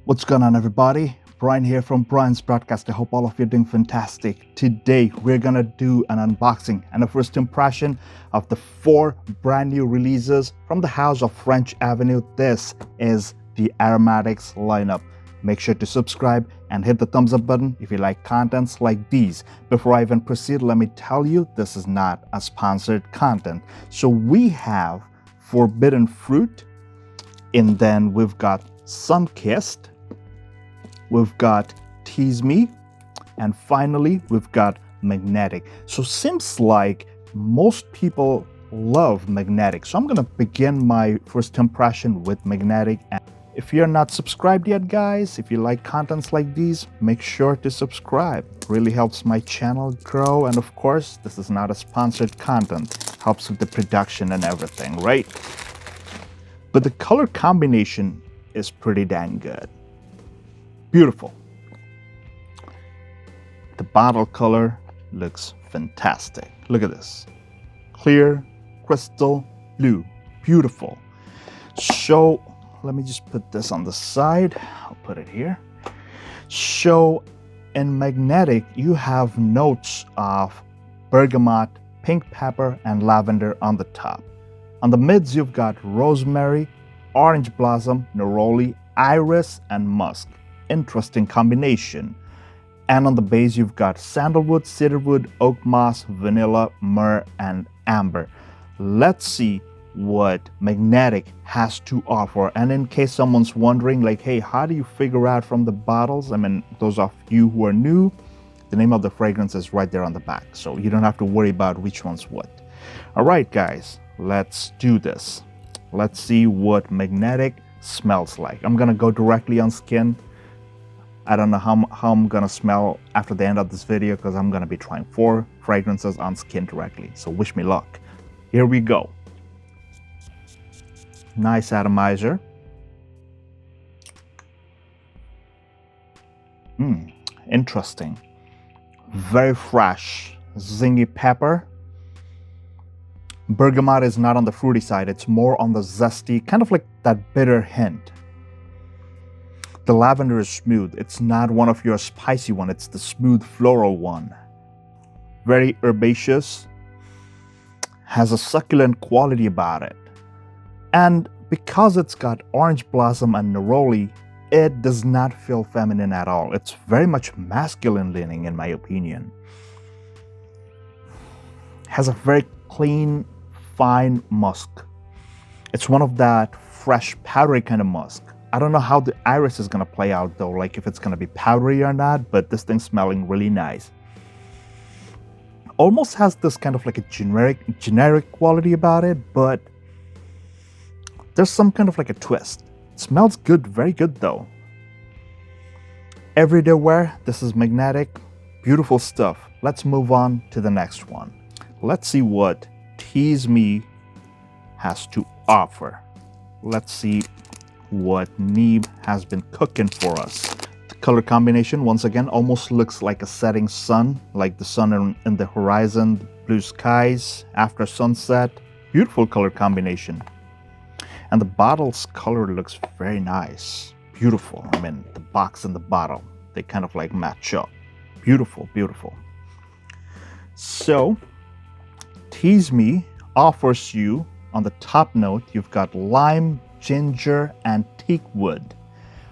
What's going on, everybody? Brian here from Brian's Broadcast. I hope all of you are doing fantastic. Today, we're gonna do an unboxing and a first impression of the 4 brand new releases from the house of French Avenue. This is the Aromatix lineup. Make sure to subscribe and hit the thumbs up button if you like contents like these. Before I even proceed, let me tell you, this is not a sponsored content. So we have Forbidden Fruit, and then we've got Sunkissed, we've got Tease Me, and finally we've got Magnetiq. So seems like most people love Magnetiq. So I'm gonna begin my first impression with Magnetiq. And if you're not subscribed yet, guys, if you like contents like these, make sure to subscribe. It really helps my channel grow. And of course, this is not a sponsored content. Helps with the production and everything, right? But the color combination is pretty dang good. Beautiful. The bottle color looks fantastic. Look at this. Clear, crystal blue. Beautiful. So let me just put this on the side. I'll put it here. So in Magnetiq, you have notes of bergamot, pink pepper, and lavender on the top. On the mids, you've got rosemary, orange blossom, neroli, iris, and musk. Interesting combination. And on the base, you've got sandalwood, cedarwood, oak moss, vanilla, myrrh, and amber. Let's see what Magnetiq has to offer. And in case someone's wondering, like, hey, how do you figure out from the bottles? I mean, those of you who are new, the name of the fragrance is right there on the back, so you don't have to worry about which one's what. All right, guys, let's do this. Let's see what Magnetiq smells like. I'm gonna go directly on skin. I don't know how I'm gonna smell after the end of this video because I'm gonna be trying 4 fragrances on skin directly. So wish me luck. Here we go. Nice atomizer. Interesting. Very fresh. Zingy pepper. Bergamot is not on the fruity side, it's more on the zesty, kind of like that bitter hint. The lavender is smooth. It's not one of your spicy one, it's the smooth floral one. Very herbaceous, has a succulent quality about it. And because it's got orange blossom and neroli, it does not feel feminine at all. It's very much masculine leaning, in my opinion. Has a very clean, fine musk. It's one of that fresh, powdery kind of musk. I don't know how the iris is gonna play out though, like if it's gonna be powdery or not, but this thing's smelling really nice. Almost has this kind of like a generic quality about it, but there's some kind of like a twist. It smells good, very good though. Everyday wear, this is Magnetiq. Beautiful stuff. Let's move on to the next one. Let's see what Tease Me has to offer. Let's see what Neeb has been cooking for us. The color combination, once again, almost looks like a setting sun, like the sun in the horizon, blue skies after sunset. Beautiful color combination. And the bottle's color looks very nice. Beautiful. I mean, the box and the bottle, they kind of like match up. Beautiful, beautiful. So, Tease Me offers you, on the top note, you've got lime, ginger, and teak wood.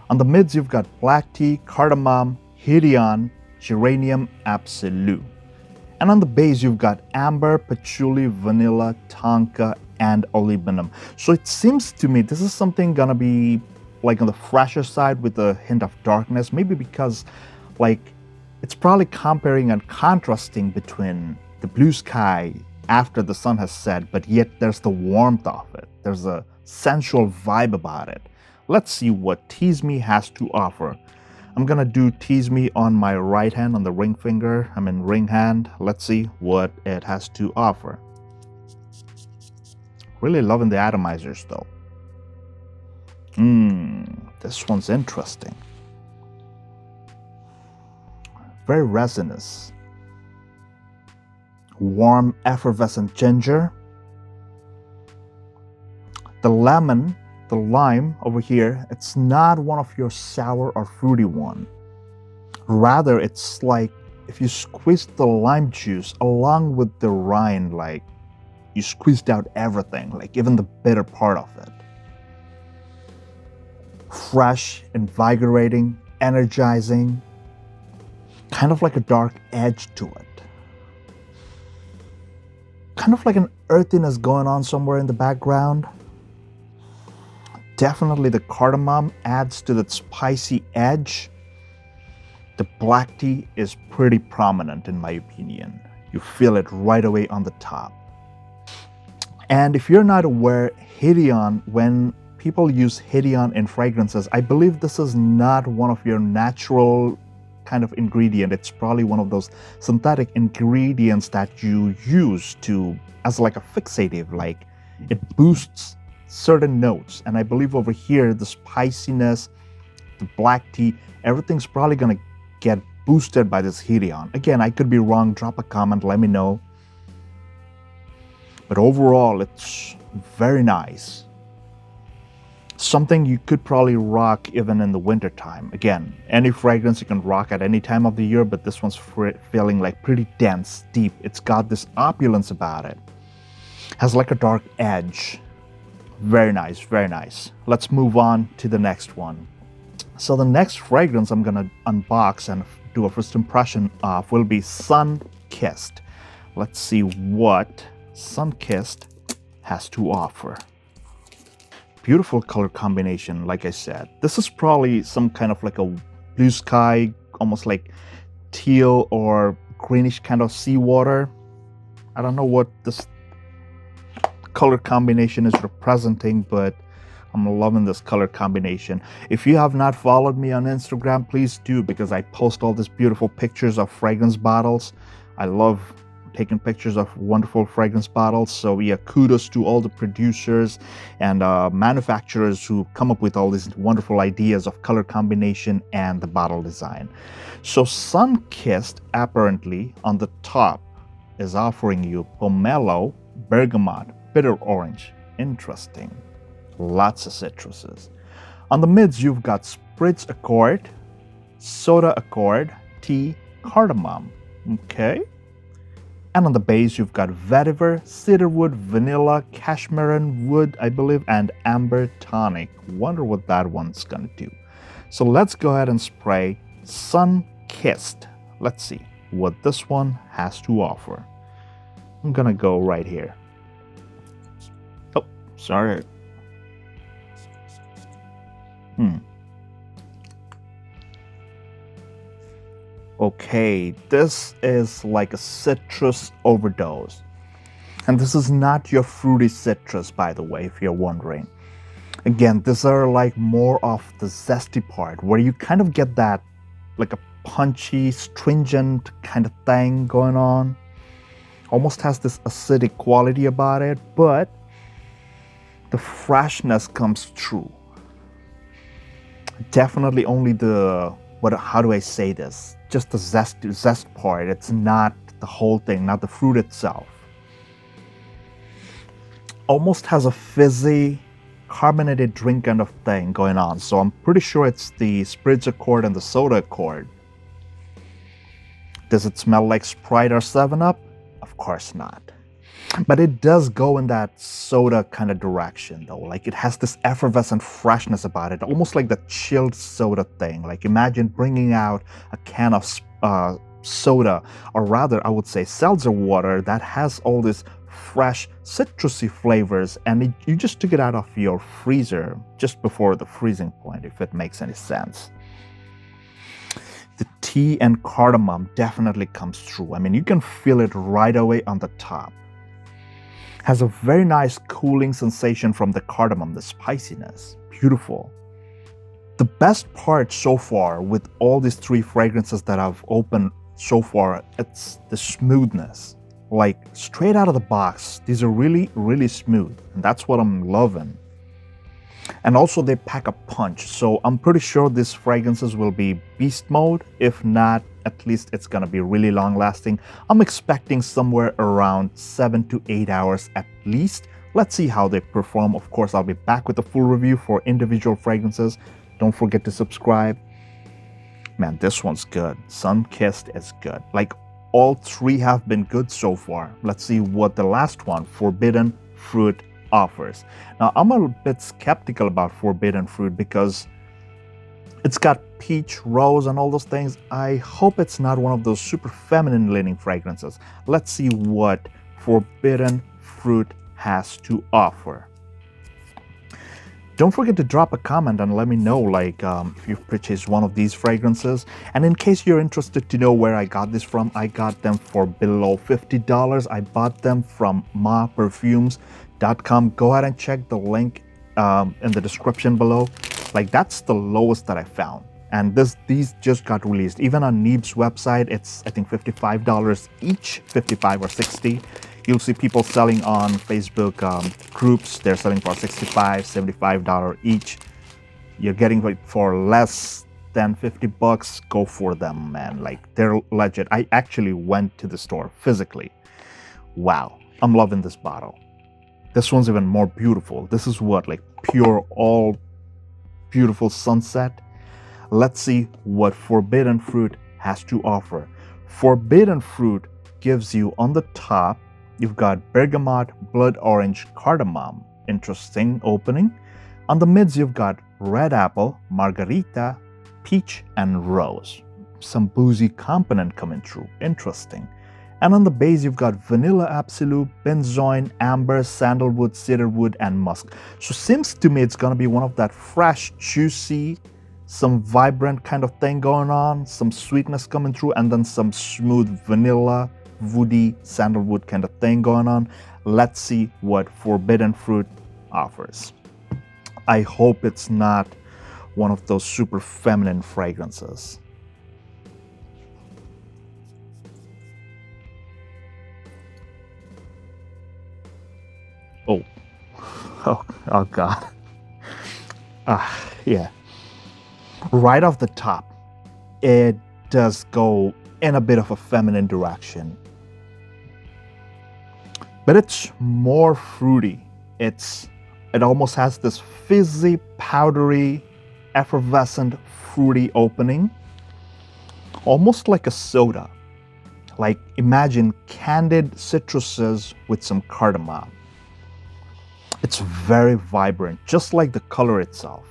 On the mids, you've got black tea, cardamom, hedion, geranium absolute. And on the base, you've got amber, patchouli, vanilla, tonka, and olibanum. So it seems to me this is something gonna be like on the fresher side with a hint of darkness, maybe because like it's probably comparing and contrasting between the blue sky after the sun has set, but yet there's the warmth of it. There's a sensual vibe about it. Let's see what Tease Me has to offer. I'm gonna do Tease Me on my right hand, on the ring finger. I'm in ring hand. Let's see what it has to offer. Really loving the atomizers though. This one's interesting. Very resinous. Warm, effervescent ginger. The the lime over here, it's not one of your sour or fruity one. Rather, it's like if you squeezed the lime juice along with the rind, like you squeezed out everything, like even the bitter part of it. Fresh, invigorating, energizing, kind of like a dark edge to it. Kind of like an earthiness going on somewhere in the background. Definitely the cardamom adds to that spicy edge. The black tea is pretty prominent in my opinion. You feel it right away on the top. And if you're not aware, Hedion, when people use Hedion in fragrances, I believe this is not one of your natural kind of ingredient. It's probably one of those synthetic ingredients that you use to as like a fixative, like it boosts certain notes. And I believe over here the spiciness, the black tea, everything's probably gonna get boosted by this Hedion. Again, I could be wrong. Drop a comment, let me know. But overall, it's very nice. Something you could probably rock even in the winter time. Again, any fragrance you can rock at any time of the year, but this one's feeling like pretty dense, deep. It's got this opulence about it. Has like a dark edge. Very nice, very nice. Let's move on to the next one. So the next fragrance I'm gonna unbox and do a first impression of will be Sun Kissed. Let's see what Sun Kissed has to offer. Beautiful color combination, like I said. This is probably some kind of like a blue sky, almost like teal or greenish kind of seawater. I don't know what this color combination is representing, but I'm loving this color combination. If you have not followed me on Instagram, please do, because I post all these beautiful pictures of fragrance bottles. I love taking pictures of wonderful fragrance bottles. So yeah, kudos to all the producers and manufacturers who come up with all these wonderful ideas of color combination and the bottle design. So Sun Kissed apparently on the top is offering you pomelo, bergamot, bitter orange. Interesting. Lots of citruses. On the mids, you've got spritz accord, soda accord, tea, cardamom. Okay. And on the base, you've got vetiver, cedarwood, vanilla, cashmeran wood, I believe, and amber tonic. Wonder what that one's gonna do. So let's go ahead and spray Sun Kissed. Let's see what this one has to offer. I'm gonna go right here. Oh, sorry. Okay, this is like a citrus overdose. And this is not your fruity citrus, by the way, if you're wondering. Again, these are like more of the zesty part, where you kind of get that like a punchy, stringent kind of thing going on. Almost has this acidic quality about it, but the freshness comes through. Definitely only the, how do I say this? Just the zest part. It's not the whole thing, not the fruit itself. Almost has a fizzy, carbonated drink kind of thing going on. So I'm pretty sure it's the spritz accord and the soda accord. Does it smell like Sprite or 7-Up? Of course not. But it does go in that soda kind of direction though. Like it has this effervescent freshness about it, almost like the chilled soda thing. Like imagine bringing out a can of soda, or rather I would say seltzer water that has all these fresh citrusy flavors, and you just took it out of your freezer just before the freezing point, if it makes any sense. The tea and cardamom definitely comes through. I mean, you can feel it right away on the top. Has a very nice cooling sensation from the cardamom, the spiciness. Beautiful. The best part so far with all these three fragrances that I've opened so far, it's the smoothness. Like straight out of the box, these are really, really smooth. And that's what I'm loving. And also they pack a punch. So I'm pretty sure these fragrances will be beast mode. If not, at least it's gonna be really long lasting. I'm expecting somewhere around 7 to 8 hours at least Let's see how they perform. Of course, I'll be back with a full review for individual fragrances. Don't forget to subscribe. Man, this one's good. Sun-Kissed is good. Like, all three have been good so far. Let's see what the last one, Forbidden Fruit, offers. Now, I'm a bit skeptical about Forbidden Fruit because it's got peach, rose, and all those things. I hope it's not one of those super feminine leaning fragrances. Let's see what Forbidden Fruit has to offer. Don't forget to drop a comment and let me know, like, if you've purchased one of these fragrances. And in case you're interested to know where I got this from, I got them for below $50. I bought them from maperfumes.com. Go ahead and check the link in the description below. Like, that's the lowest that I found. And these just got released. Even on Neeb's website, it's, I think, $55 each, 55 or 60. You'll see people selling on Facebook groups. They're selling for $65, $75 each. You're getting it for less than 50 bucks. Go for them, man. Like, they're legit. I actually went to the store physically. Wow, I'm loving this bottle. This one's even more beautiful. This is what, like, pure, all beautiful sunset. Let's see what Forbidden Fruit has to offer. Forbidden Fruit gives you on the top, you've got bergamot, blood orange, cardamom. Interesting opening. On the mids, you've got red apple, margarita, peach, and rose. Some boozy component coming through. Interesting. And on the base, you've got vanilla absolute, benzoin, amber, sandalwood, cedarwood, and musk. So seems to me it's gonna be one of that fresh, juicy, some vibrant kind of thing going on, some sweetness coming through, and then some smooth vanilla, woody, sandalwood kind of thing going on. Let's see what Forbidden Fruit offers. I hope it's not one of those super feminine fragrances. Oh God. Yeah. Right off the top, it does go in a bit of a feminine direction. But it's more fruity. It almost has this fizzy, powdery, effervescent, fruity opening. Almost like a soda. Like, imagine candied citruses with some cardamom. It's very vibrant, just like the color itself.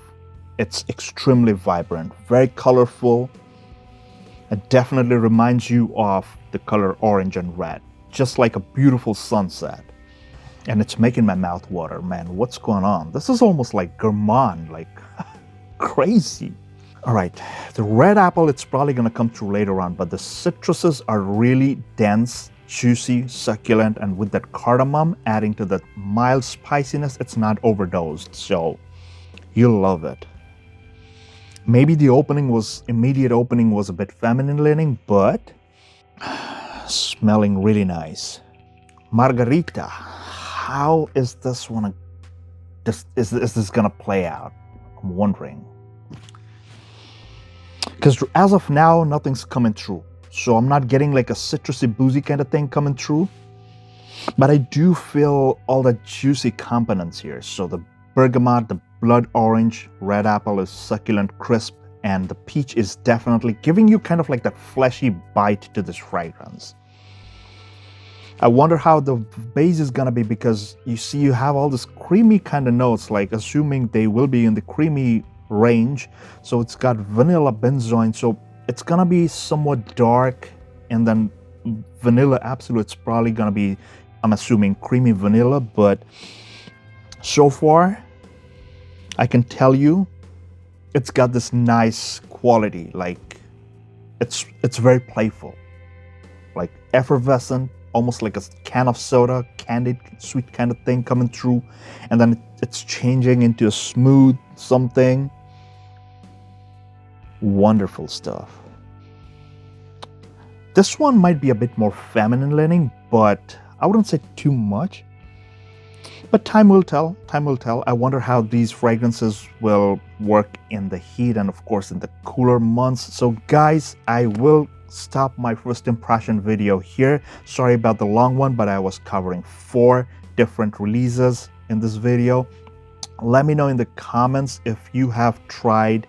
It's extremely vibrant, very colorful. It definitely reminds you of the color orange and red, just like a beautiful sunset. And it's making my mouth water, man. What's going on? This is almost like gourmand, like crazy. All right, the red apple, it's probably gonna come through later on, but the citruses are really dense, juicy, succulent, and with that cardamom adding to the mild spiciness, it's not overdosed, so you'll love it. Maybe the immediate opening was a bit feminine leaning, but smelling really nice. Margarita, how is this one, is this gonna play out? I'm wondering. Because as of now, nothing's coming through. So I'm not getting like a citrusy, boozy kind of thing coming through. But I do feel all the juicy components here. So the bergamot, the blood orange, red apple is succulent, crisp, and the peach is definitely giving you kind of like that fleshy bite to this fragrance. I wonder how the base is gonna be, because you see you have all this creamy kind of notes, like assuming they will be in the creamy range. So it's got vanilla, benzoin, so it's gonna be somewhat dark, and then vanilla absolute's probably gonna be, I'm assuming, creamy vanilla. But so far I can tell you it's got this nice quality, like it's very playful, like effervescent, almost like a can of soda, candied sweet kind of thing coming through, and then it's changing into a smooth something. Wonderful stuff. This one might be a bit more feminine leaning, but I wouldn't say too much. But time will tell. Time will tell. I wonder how these fragrances will work in the heat and, of course, in the cooler months. So, guys, I will stop my first impression video here. Sorry about the long one, but I was covering 4 different releases in this video. Let me know in the comments if you have tried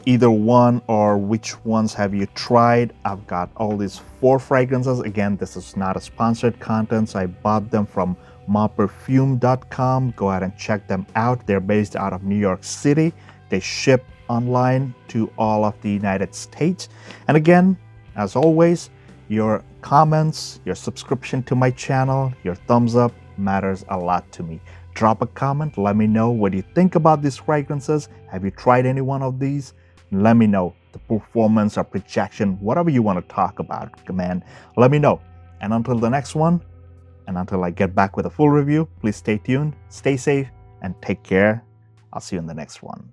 either one, or which ones have you tried. I've got all these 4 fragrances. Again, this is not a sponsored content, so I bought them from maperfume.com. Go ahead and check them out. They're based out of New York City. They ship online to all of the United States. And again, as always, your comments, your subscription to my channel, your thumbs up matters a lot to me. Drop a comment. Let me know what you think about these fragrances. Have you tried any one of these? Let me know the performance or projection, whatever you want to talk about, man. Let me know. And until the next one, and until I get back with a full review, please stay tuned, stay safe, and take care. I'll see you in the next one.